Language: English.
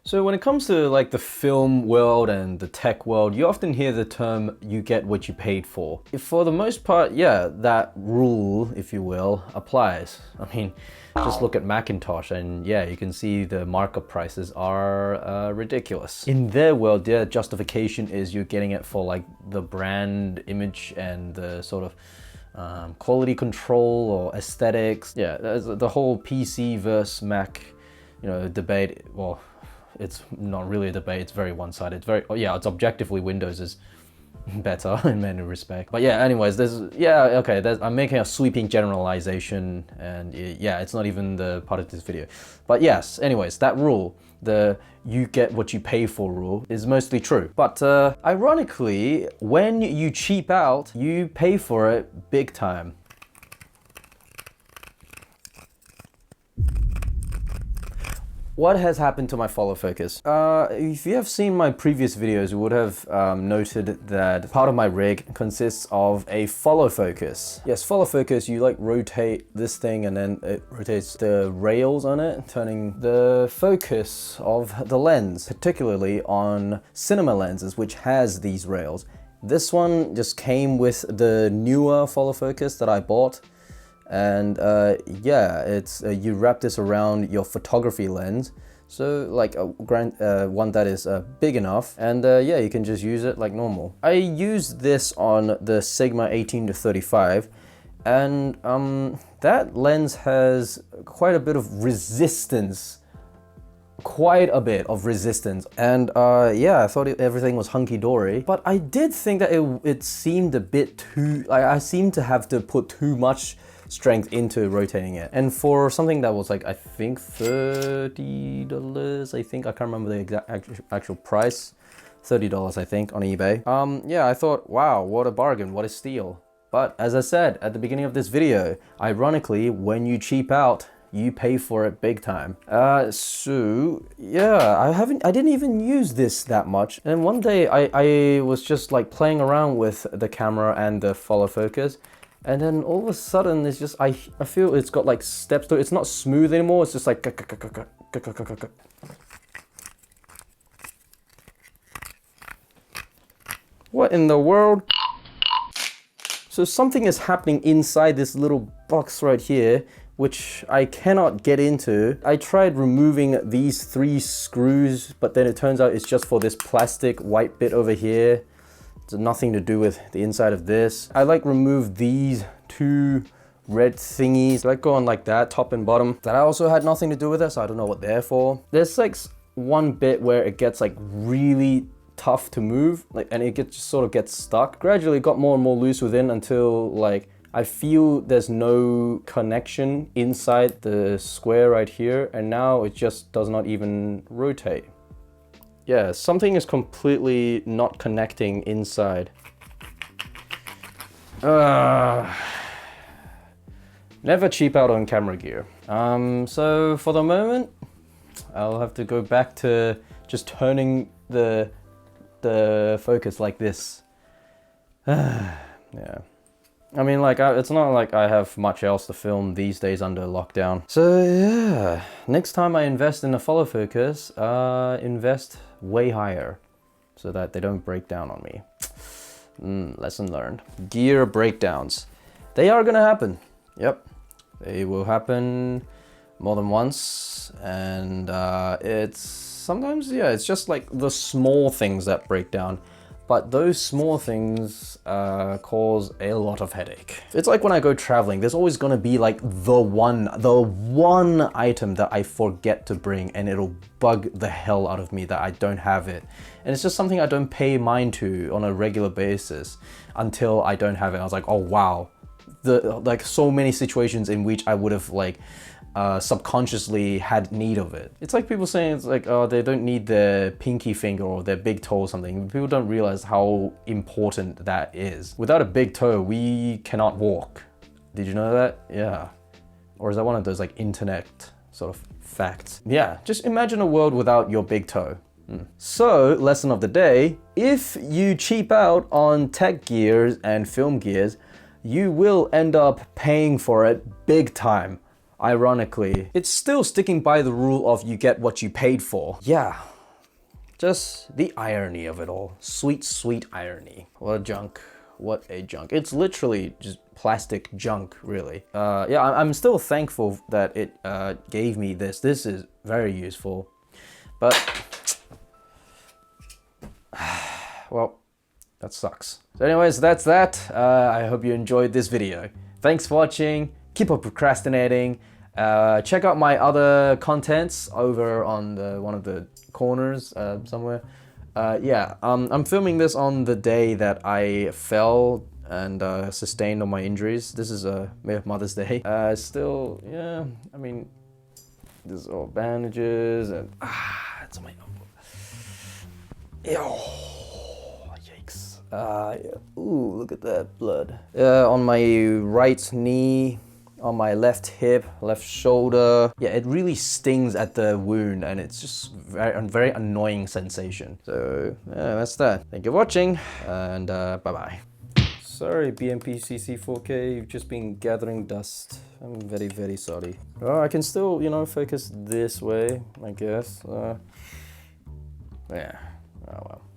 So when it comes to like the film world and the tech world, you often hear the term "you get what you paid for." For the most part, yeah, that rule, if you will, applies. I mean, just look at Macintosh and yeah, you can see the markup prices are ridiculous. In their world, their justification is you're getting it for like the brand image and the sort of quality control or aesthetics. Yeah, the whole PC versus Mac, debate. Well, it's not really a debate, it's very one-sided. It's objectively Windows is better in many respects. But yeah, anyways, I'm making a sweeping generalization and yeah, it's not even the part of this video. But yes, anyways, that rule, the you get what you pay for rule, is mostly true. But ironically, when you cheap out, you pay for it big time. What has happened to my follow focus? If you have seen my previous videos, you would have noted that part of my rig consists of a follow focus. Yes, follow focus, you like rotate this thing and then it rotates the rails on it, turning the focus of the lens, particularly on cinema lenses, which has these rails. This one just came with the Neewer follow focus that I bought. And yeah, it's you wrap this around your photography lens, so like a one that is big enough, and yeah, you can just use it like normal. I used this on the Sigma 18-35, and that lens has quite a bit of resistance. And yeah, I thought everything was hunky-dory, but I did think that it seemed a bit too, like I seemed to have to put too much strength into rotating it. And for something that was like, I think $30, I can't remember the exact actual price, $30 I think on eBay. Yeah, I thought, wow, what a bargain, what a steal. But as I said at the beginning of this video, ironically, when you cheap out, you pay for it big time. So yeah, I didn't even use this that much. And one day I was just like playing around with the camera and the follow focus. And then all of a sudden it's just, I feel it's got like steps to it. It's not smooth anymore. It's just like, what in the world? So something is happening inside this little box right here, which I cannot get into. I tried removing these 3 screws, but then it turns out it's just for this plastic white bit over here. It's nothing to do with the inside of this. I like remove these 2 red thingies, like go on like that, top and bottom. That also had nothing to do with it, so I don't know what they're for. There's like one bit where it gets like really tough to move, like, and it just sort of gets stuck. Gradually got more and more loose within until like I feel there's no connection inside the square right here, and now it just does not even rotate. Yeah, something is completely not connecting inside. Never cheap out on camera gear. So for the moment, I'll have to go back to just turning the focus like this. Yeah. I mean, like, it's not like I have much else to film these days under lockdown. So yeah, next time I invest in a follow focus, invest way higher so that they don't break down on me. Lesson learned. Gear breakdowns. They are gonna happen. Yep, they will happen more than once. And it's sometimes, yeah, it's just like the small things that break down. But those small things cause a lot of headache. It's like when I go traveling, there's always gonna be like the one item that I forget to bring, and it'll bug the hell out of me that I don't have it. And it's just something I don't pay mind to on a regular basis until I don't have it. I was like, oh wow. Like so many situations in which I would have like subconsciously had need of it. It's like people saying it's like, oh, they don't need their pinky finger or their big toe or something. People don't realize how important that is. Without a big toe, we cannot walk. Did you know that? Yeah. Or is that one of those like internet sort of facts? Yeah, just imagine a world without your big toe. So, lesson of the day, if you cheap out on tech gears and film gears, you will end up paying for it big time. Ironically, it's still sticking by the rule of you get what you paid for. Yeah, Just the irony of it all. Sweet, sweet irony. What a junk. What a junk. It's literally just plastic junk, really. Yeah, I'm still thankful that it gave me this. This is very useful. But, well, that sucks. So anyways, that's that. I hope you enjoyed this video. Thanks for watching. Keep on procrastinating. Check out my other contents over on one of the corners somewhere. Yeah, I'm filming this on the day that I fell and sustained all my injuries. This is Mother's Day. Still, yeah, I mean, this is all bandages and it's on my elbow. Yikes. Yeah. Ooh, look at that blood. On my right knee, on my left hip, left shoulder. Yeah, it really stings at the wound and it's just very annoying sensation. So yeah, that's that. Thank you for watching and bye-bye. Sorry, BMPCC 4K, you've just been gathering dust. I'm very, very sorry. Well, I can still, you know, focus this way, I guess. Yeah, oh well.